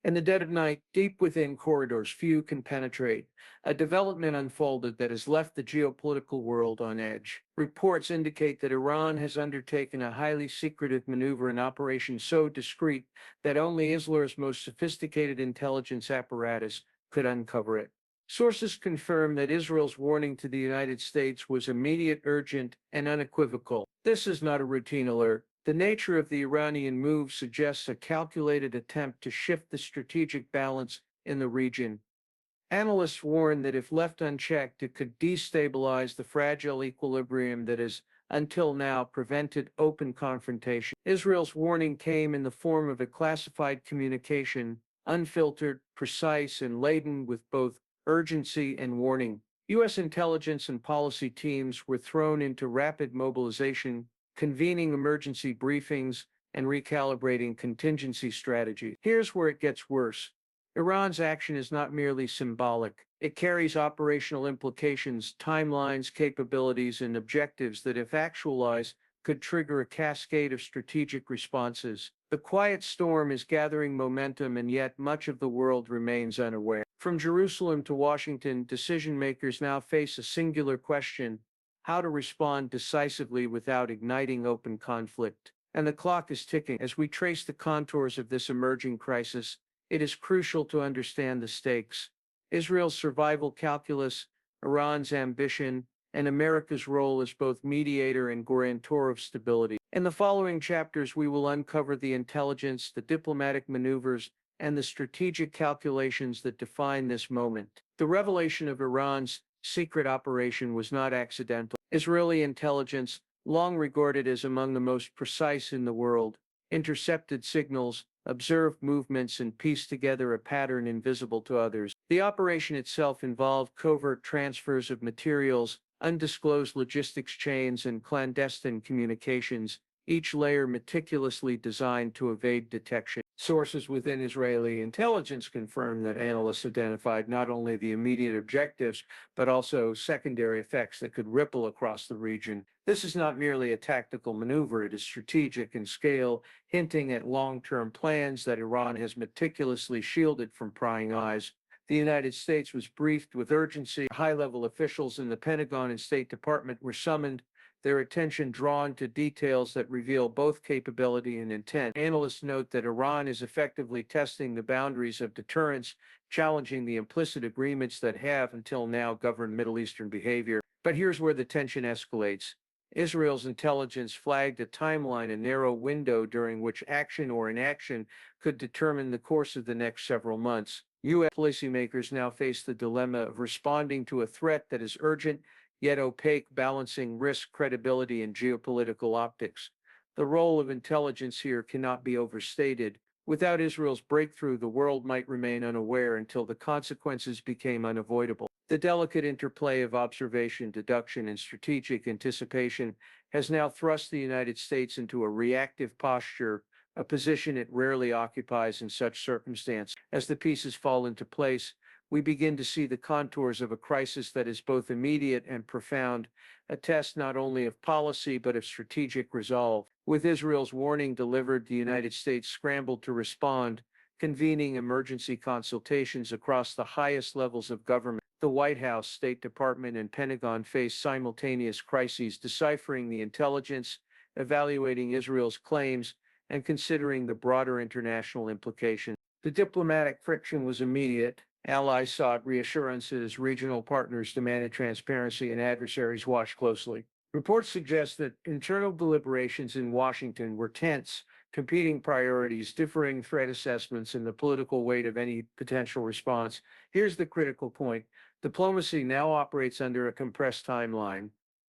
In the dead of night, deep within corridors few can penetrate, a development unfolded that has left the geopolitical world on edge. Reports indicate that Iran has undertaken a highly secretive maneuver, an operation so discreet that only Israel's most sophisticated intelligence apparatus could uncover it. Sources confirm that Israel's warning to the United States was immediate, urgent, and unequivocal. This is not a routine alert. The nature of the Iranian move suggests a calculated attempt to shift the strategic balance in the region. Analysts warn that if left unchecked, it could destabilize the fragile equilibrium that has, until now, prevented open confrontation. Israel's warning came in the form of a classified communication, unfiltered, precise, and laden with both urgency and warning. U.S. intelligence and policy teams were thrown into rapid mobilization, convening emergency briefings, and recalibrating contingency strategies. Here's where it gets worse. Iran's action is not merely symbolic. It carries operational implications, timelines, capabilities, and objectives that, if actualized, could trigger a cascade of strategic responses. The quiet storm is gathering momentum, and yet much of the world remains unaware. From Jerusalem to Washington, decision makers now face a singular question: how to respond decisively without igniting open conflict. And the clock is ticking. As we trace the contours of this emerging crisis, it is crucial to understand the stakes. Israel's survival calculus, Iran's ambition, and America's role as both mediator and guarantor of stability. In the following chapters, we will uncover the intelligence, the diplomatic maneuvers, and the strategic calculations that define this moment. The revelation of Iran's secret operation was not accidental. Israeli intelligence, long regarded as among the most precise in the world, intercepted signals, observed movements, and pieced together a pattern invisible to others. The operation itself involved covert transfers of materials, undisclosed logistics chains, and clandestine communications, each layer meticulously designed to evade detection. Sources within Israeli intelligence confirm that analysts identified not only the immediate objectives, but also secondary effects that could ripple across the region. This is not merely a tactical maneuver, it is strategic in scale, hinting at long-term plans that Iran has meticulously shielded from prying eyes. The United States was briefed with urgency. High-level officials in the Pentagon and State Department were summoned, their attention drawn to details that reveal both capability and intent. Analysts note that Iran is effectively testing the boundaries of deterrence, challenging the implicit agreements that have until now governed Middle Eastern behavior. But here's where the tension escalates. Israel's intelligence flagged a timeline, a narrow window during which action or inaction could determine the course of the next several months. U.S. policymakers now face the dilemma of responding to a threat that is urgent yet opaque, balancing risk, credibility, and geopolitical optics. The role of intelligence here cannot be overstated. Without Israel's breakthrough, the world might remain unaware until the consequences became unavoidable. The delicate interplay of observation, deduction, and strategic anticipation has now thrust the United States into a reactive posture, a position it rarely occupies in such circumstances. As the pieces fall into place, we begin to see the contours of a crisis that is both immediate and profound, a test not only of policy but of strategic resolve. With Israel's warning delivered, the United States scrambled to respond, convening emergency consultations across the highest levels of government. The White House, State Department, and Pentagon faced simultaneous crises, deciphering the intelligence, evaluating Israel's claims, and considering the broader international implications. The diplomatic friction was immediate. Allies sought reassurances, regional partners demanded transparency, and adversaries watched closely. Reports suggest that internal deliberations in Washington were tense, competing priorities, differing threat assessments, and the political weight of any potential response. Here's the critical point. Diplomacy now operates under a compressed timeline.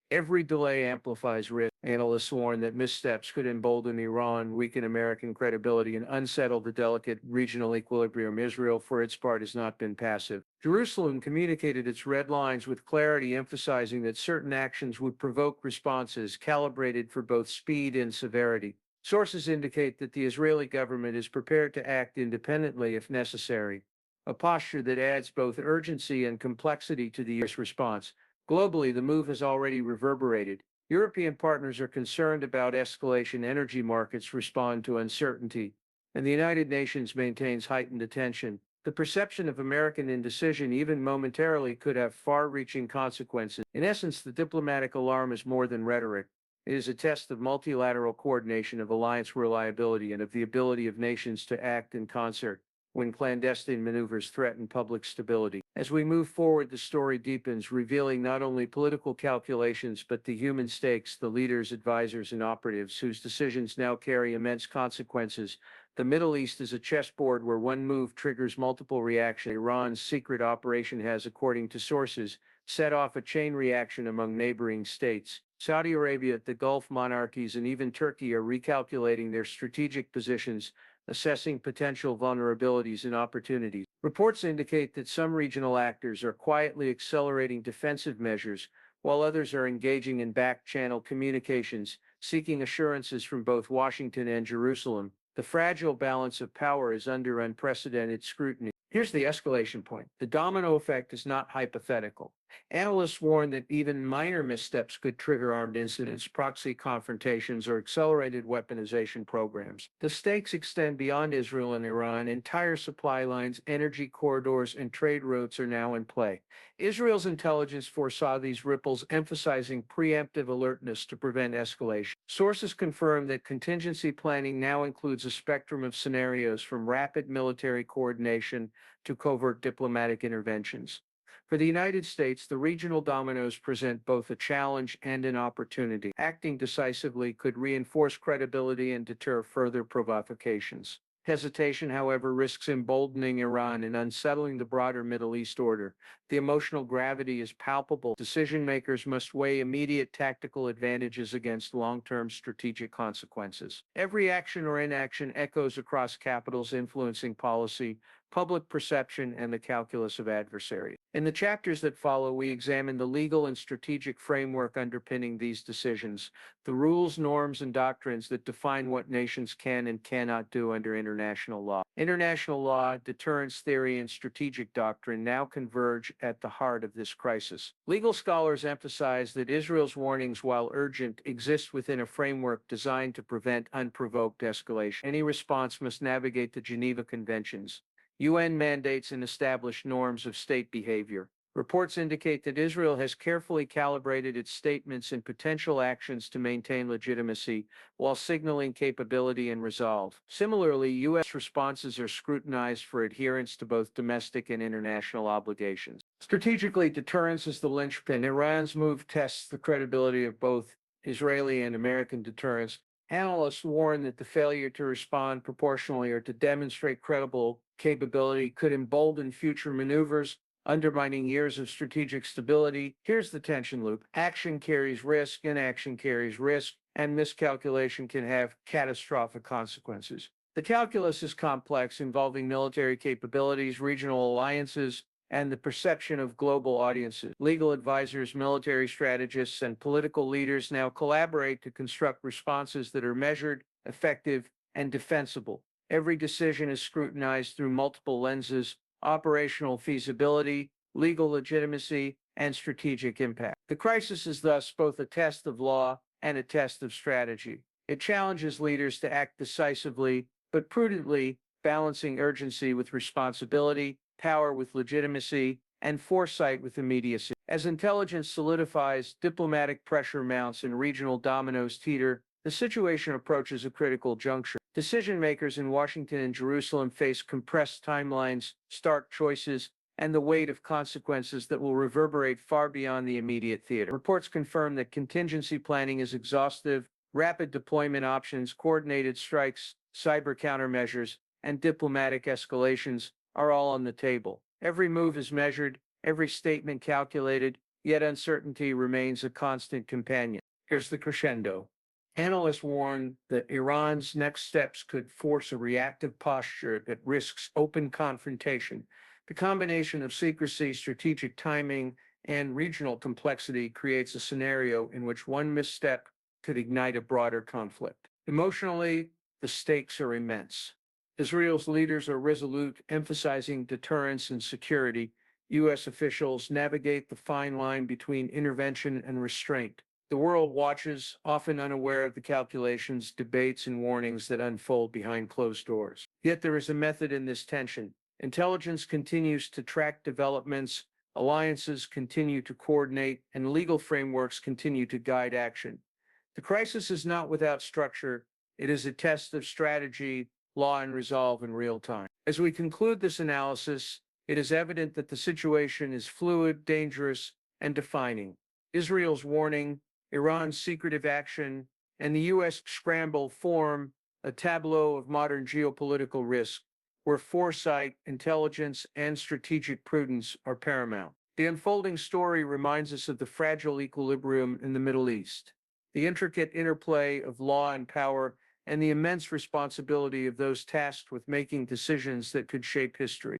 Every delay amplifies risk. Analysts warn that missteps could embolden Iran, weaken American credibility, and unsettle the delicate regional equilibrium. Israel, for its part, has not been passive. Jerusalem communicated its red lines with clarity, emphasizing that certain actions would provoke responses calibrated for both speed and severity. Sources indicate that the Israeli government is prepared to act independently if necessary, a posture that adds both urgency and complexity to the U.S. response. Globally, the move has already reverberated. European partners are concerned about escalation. Energy markets respond to uncertainty. and the United Nations maintains heightened attention. The perception of American indecision, even momentarily, could have far reaching consequences. In essence, the diplomatic alarm is more than rhetoric. It is a test of multilateral coordination, of alliance reliability, and of the ability of nations to act in concert when clandestine maneuvers threaten public stability. As we move forward, the story deepens, revealing not only political calculations but the human stakes, the leaders, advisors, and operatives whose decisions now carry immense consequences. The Middle East is a chessboard where one move triggers multiple reactions. Iran's secret operation has, according to sources, set off a chain reaction among neighboring states. Saudi Arabia, the Gulf monarchies, and even Turkey are recalculating their strategic positions, assessing potential vulnerabilities and opportunities. Reports indicate that some regional actors are quietly accelerating defensive measures, while others are engaging in back-channel communications, seeking assurances from both Washington and Jerusalem. The fragile balance of power is under unprecedented scrutiny. Here's the escalation point. The domino effect is not hypothetical. Analysts warn that even minor missteps could trigger armed incidents, proxy confrontations, or accelerated weaponization programs. The stakes extend beyond Israel and Iran. Entire supply lines, energy corridors, and trade routes are now in play. Israel's intelligence foresaw these ripples, emphasizing preemptive alertness to prevent escalation. Sources confirm that contingency planning now includes a spectrum of scenarios, from rapid military coordination to covert diplomatic interventions. For the United States, the regional dominoes present both a challenge and an opportunity. Acting decisively could reinforce credibility and deter further provocations. Hesitation, however, risks emboldening Iran and unsettling the broader Middle East order. The emotional gravity is palpable. Decision makers must weigh immediate tactical advantages against long-term strategic consequences. Every action or inaction echoes across capitals, influencing policy, public perception, and the calculus of adversaries. In the chapters that follow, we examine the legal and strategic framework underpinning these decisions, the rules, norms, and doctrines that define what nations can and cannot do under international law. International law, deterrence theory, and strategic doctrine now converge at the heart of this crisis. Legal scholars emphasize that Israel's warnings, while urgent, exist within a framework designed to prevent unprovoked escalation. Any response must navigate the Geneva Conventions, UN mandates, and established norms of state behavior. Reports indicate that Israel has carefully calibrated its statements and potential actions to maintain legitimacy while signaling capability and resolve. Similarly, U.S. responses are scrutinized for adherence to both domestic and international obligations. Strategically, deterrence is the linchpin. Iran's move tests the credibility of both Israeli and American deterrence. Analysts warn that the failure to respond proportionally or to demonstrate credible capability could embolden future maneuvers, undermining years of strategic stability. Here's the tension loop. Action carries risk, inaction carries risk, and miscalculation can have catastrophic consequences. The calculus is complex, involving military capabilities, regional alliances, and the perception of global audiences. Legal advisors, military strategists, and political leaders now collaborate to construct responses that are measured, effective, and defensible. Every decision is scrutinized through multiple lenses: operational feasibility, legal legitimacy, and strategic impact. The crisis is thus both a test of law and a test of strategy. It challenges leaders to act decisively but prudently, balancing urgency with responsibility, power with legitimacy, and foresight with immediacy. As intelligence solidifies, diplomatic pressure mounts, and regional dominoes teeter, the situation approaches a critical juncture. Decision makers in Washington and Jerusalem face compressed timelines, stark choices, and the weight of consequences that will reverberate far beyond the immediate theater. Reports confirm that contingency planning is exhaustive. Rapid deployment options, coordinated strikes, cyber countermeasures, and diplomatic escalations are all on the table. Every move is measured, every statement calculated, yet uncertainty remains a constant companion. Here's the crescendo. Analysts warn that Iran's next steps could force a reactive posture that risks open confrontation. The combination of secrecy, strategic timing, and regional complexity creates a scenario in which one misstep could ignite a broader conflict. Emotionally, the stakes are immense. Israel's leaders are resolute, emphasizing deterrence and security. U.S. officials navigate the fine line between intervention and restraint. The world watches, often unaware of the calculations, debates, and warnings that unfold behind closed doors. Yet there is a method in this tension. Intelligence continues to track developments, alliances continue to coordinate, and legal frameworks continue to guide action. The crisis is not without structure, it is a test of strategy, law, and resolve in real time. As we conclude this analysis, it is evident that the situation is fluid, dangerous, and defining. Israel's warning, Iran's secretive action, and the U.S. scramble form a tableau of modern geopolitical risk, where foresight, intelligence, and strategic prudence are paramount. The unfolding story reminds us of the fragile equilibrium in the Middle East, the intricate interplay of law and power, and the immense responsibility of those tasked with making decisions that could shape history.